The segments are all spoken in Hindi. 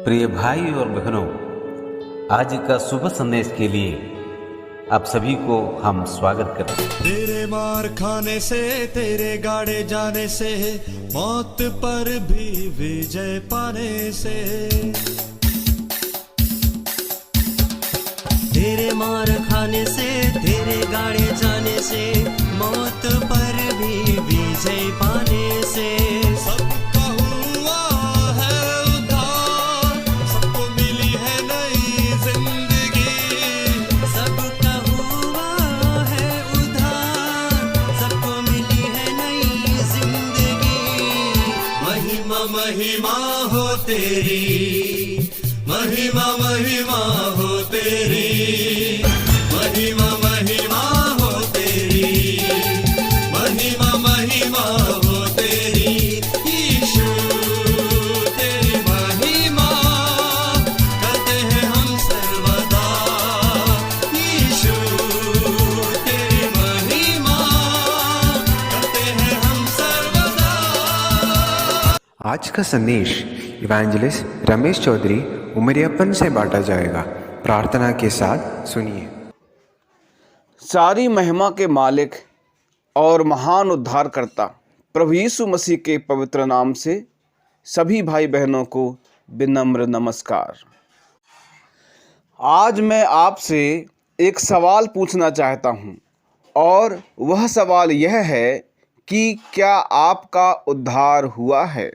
प्रिय भाई और बहनों, आज का शुभ संदेश के लिए आप सभी को हम स्वागत करते हैं। तेरे मार खाने से, तेरे गाड़े जाने से, मौत पर भी विजय पाने से, तेरे मार खाने से, तेरे गाड़े जाने से, मौत पर भी विजय पाने से, सबका हुआ है उद्धार, सबको मिली है नई जिंदगी, सबका हुआ है उद्धार, सबको मिली है नई जिंदगी। महिमा महिमा हो तेरी, महिमा महिमा हो तेरी, महिमा महिमा हो तेरी, महिमा महिमा हो तेरी, यीशु तेरी महिमा करते हैं हम सर्वदा, यीशु तेरी महिमा करते हैं हम सर्वदा। आज का संदेश इवेंजलिस्ट रमेश चौधरी उमरियापन से बांटा जाएगा। प्रार्थना के साथ सुनिए। सारी महिमा के मालिक और महान उद्धारकर्ता प्रभु यीशु मसीह के पवित्र नाम से सभी भाई बहनों को विनम्र नमस्कार। आज मैं आपसे एक सवाल पूछना चाहता हूं और वह सवाल यह है कि क्या आपका उद्धार हुआ है?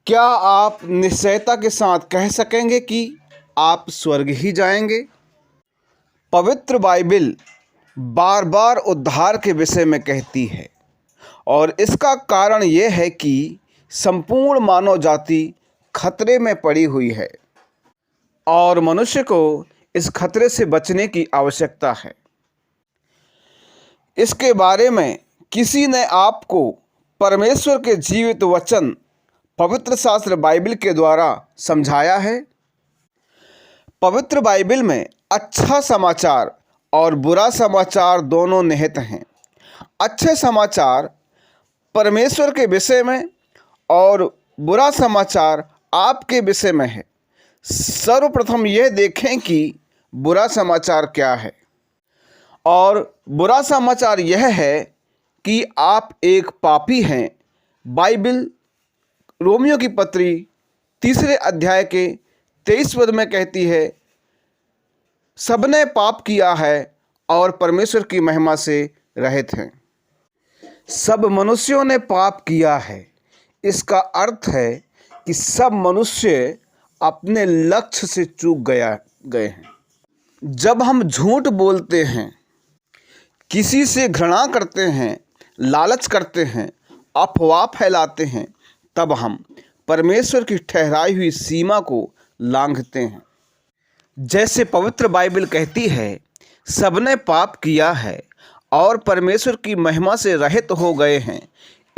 क्या आप निश्चयता के साथ कह सकेंगे कि आप स्वर्ग ही जाएंगे? पवित्र बाइबल बार बार उद्धार के विषय में कहती है और इसका कारण यह है कि संपूर्ण मानव जाति खतरे में पड़ी हुई है और मनुष्य को इस खतरे से बचने की आवश्यकता है। इसके बारे में किसी ने आपको परमेश्वर के जीवित वचन पवित्र शास्त्र बाइबल के द्वारा समझाया है? पवित्र बाइबल में अच्छा समाचार और बुरा समाचार दोनों निहित हैं। अच्छे समाचार परमेश्वर के विषय में और बुरा समाचार आपके विषय में है। सर्वप्रथम यह देखें कि बुरा समाचार क्या है। और बुरा समाचार यह है कि आप एक पापी हैं। बाइबल रोमियो की पत्री 3 अध्याय के 23 पद में कहती है, सबने पाप किया है और परमेश्वर की महिमा से रहित हैं। सब मनुष्यों ने पाप किया है। इसका अर्थ है कि सब मनुष्य अपने लक्ष्य से चूक गए हैं। जब हम झूठ बोलते हैं, किसी से घृणा करते हैं, लालच करते हैं, अफवाह फैलाते हैं, तब हम परमेश्वर की ठहराई हुई सीमा को लांघते हैं। जैसे पवित्र बाइबल कहती है, सबने पाप किया है और परमेश्वर की महिमा से रहित हो गए हैं।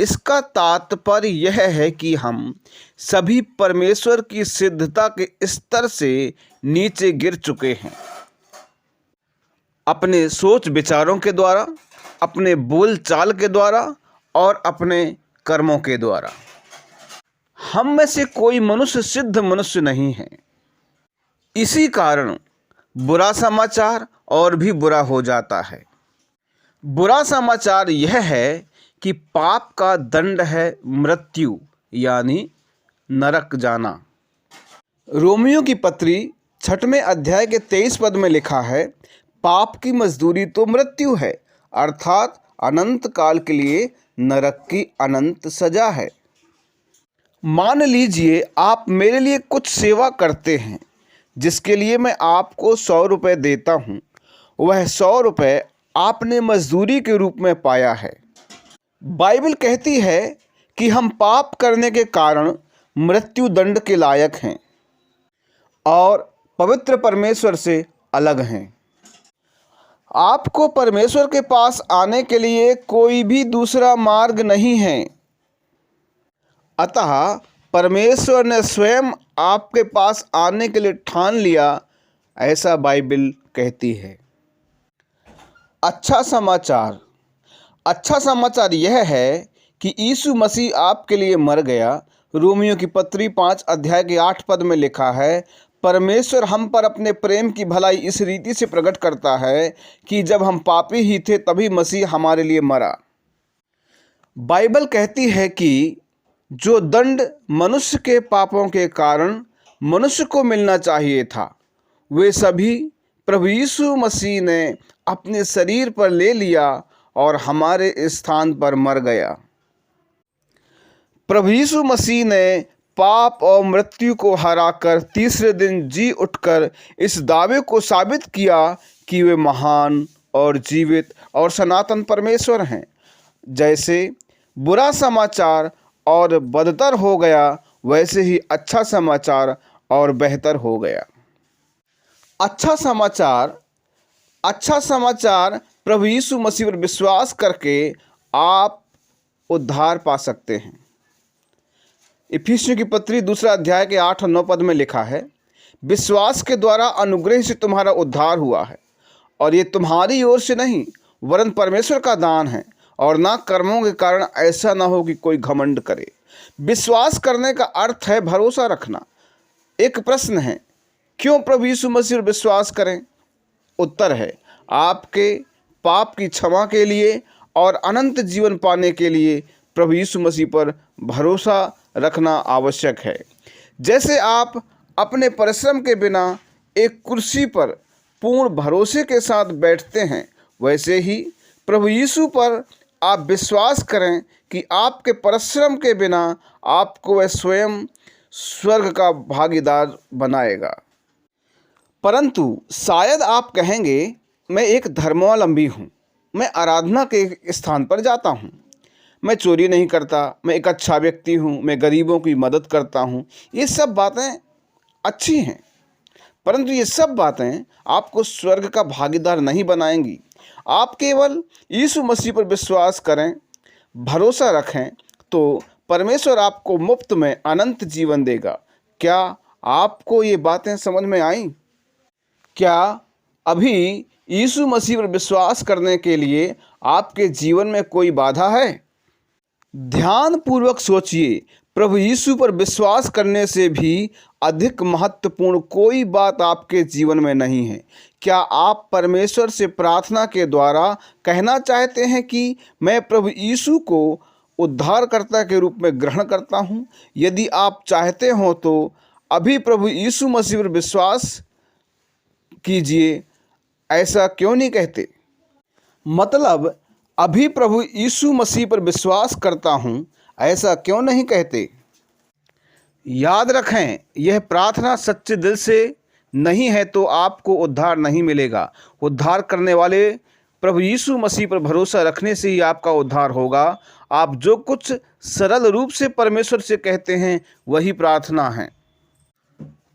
इसका तात्पर्य यह है कि हम सभी परमेश्वर की सिद्धता के स्तर से नीचे गिर चुके हैं। अपने सोच विचारों के द्वारा, अपने बोल चाल के द्वारा और अपने कर्मों के द्वारा। हम में से कोई मनुष्य सिद्ध मनुष्य नहीं है। इसी कारण बुरा समाचार और भी बुरा हो जाता है। बुरा समाचार यह है कि पाप का दंड है मृत्यु, यानी नरक जाना। रोमियो की पत्री 6वें अध्याय के 23 पद में लिखा है, पाप की मजदूरी तो मृत्यु है, अर्थात अनंत काल के लिए नरक की अनंत सजा है। मान लीजिए आप मेरे लिए कुछ सेवा करते हैं जिसके लिए मैं आपको 100 रुपये देता हूँ। वह 100 रुपये आपने मजदूरी के रूप में पाया है। बाइबल कहती है कि हम पाप करने के कारण मृत्यु दंड के लायक हैं और पवित्र परमेश्वर से अलग हैं। आपको परमेश्वर के पास आने के लिए कोई भी दूसरा मार्ग नहीं है। अतः परमेश्वर ने स्वयं आपके पास आने के लिए ठान लिया, ऐसा बाइबल कहती है। अच्छा समाचार यह है कि यीशु मसीह आपके लिए मर गया, रोमियो की पत्री 5 अध्याय के 8 पद में लिखा है, परमेश्वर हम पर अपने प्रेम की भलाई इस रीति से प्रकट करता है कि जब हम पापी ही थे तभी मसीह हमारे लिए मरा। बाइबल कहती है कि जो दंड मनुष्य के पापों के कारण मनुष्य को मिलना चाहिए था, वे सभी प्रभु यीशु मसीह ने अपने शरीर पर ले लिया और हमारे स्थान पर मर गया। प्रभु यीशु मसीह ने पाप और मृत्यु को हराकर तीसरे दिन जी उठकर इस दावे को साबित किया कि वे महान और जीवित और सनातन परमेश्वर हैं। जैसे बुरा समाचार और बदतर हो गया, वैसे ही अच्छा समाचार और बेहतर हो गया। अच्छा समाचार प्रभु यीशु मसीह पर विश्वास करके आप उद्धार पा सकते हैं। इफिसियों की पत्री 2 अध्याय के 8 और 9 पद में लिखा है, विश्वास के द्वारा अनुग्रह से तुम्हारा उद्धार हुआ है, और ये तुम्हारी ओर से नहीं वरन परमेश्वर का दान है, और ना कर्मों के कारण, ऐसा ना हो कि कोई घमंड करे। विश्वास करने का अर्थ है भरोसा रखना। एक प्रश्न है, क्यों प्रभु यीशु मसीह पर विश्वास करें? उत्तर है, आपके पाप की क्षमा के लिए और अनंत जीवन पाने के लिए प्रभु यीशु मसीह पर भरोसा रखना आवश्यक है। जैसे आप अपने परिश्रम के बिना एक कुर्सी पर पूर्ण भरोसे के साथ बैठते हैं, वैसे ही प्रभु यीशु पर आप विश्वास करें कि आपके परिश्रम के बिना आपको वह स्वयं स्वर्ग का भागीदार बनाएगा। परंतु शायद आप कहेंगे, मैं एक धर्मावलंबी हूँ, मैं आराधना के स्थान पर जाता हूँ, मैं चोरी नहीं करता, मैं एक अच्छा व्यक्ति हूँ, मैं गरीबों की मदद करता हूँ। ये सब बातें अच्छी हैं, परंतु ये सब बातें आपको स्वर्ग का भागीदार नहीं बनाएंगी। आप केवल यीशु मसीह पर विश्वास करें, भरोसा रखें, तो परमेश्वर आपको मुफ्त में अनंत जीवन देगा। क्या आपको ये बातें समझ में आईं? क्या अभी यीशु मसीह पर विश्वास करने के लिए आपके जीवन में कोई बाधा है? ध्यानपूर्वक सोचिए, प्रभु यीशु पर विश्वास करने से भी अधिक महत्वपूर्ण कोई बात आपके जीवन में नहीं है। क्या आप परमेश्वर से प्रार्थना के द्वारा कहना चाहते हैं कि मैं प्रभु यीशु को उद्धारकर्ता के रूप में ग्रहण करता हूं? यदि आप चाहते हो तो अभी प्रभु यीशु मसीह पर विश्वास कीजिए। ऐसा क्यों नहीं कहते? मतलब अभी प्रभु यीशु मसीह पर विश्वास करता हूँ, ऐसा क्यों नहीं कहते? याद रखें, यह प्रार्थना सच्चे दिल से नहीं है तो आपको उद्धार नहीं मिलेगा। उद्धार करने वाले प्रभु यीशु मसीह पर भरोसा रखने से ही आपका उद्धार होगा। आप जो कुछ सरल रूप से परमेश्वर से कहते हैं वही प्रार्थना है।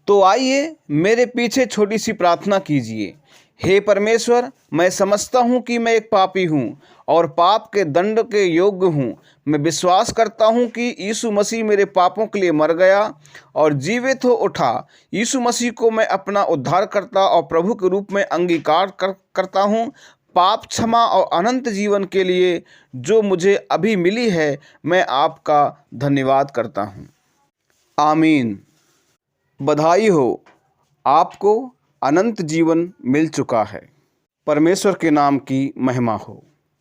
तो आइए मेरे पीछे छोटी सी प्रार्थना कीजिए। हे परमेश्वर, मैं समझता हूँ कि मैं एक पापी हूँ और पाप के दंड के योग्य हूँ। मैं विश्वास करता हूँ कि यीशु मसीह मेरे पापों के लिए मर गया और जीवित हो उठा। यीशु मसीह को मैं अपना उद्धारकर्ता और प्रभु के रूप में अंगीकार करता हूँ। पाप क्षमा और अनंत जीवन के लिए जो मुझे अभी मिली है, मैं आपका धन्यवाद करता हूँ। आमीन। बधाई हो, आपको अनंत जीवन मिल चुका है। परमेश्वर के नाम की महिमा हो।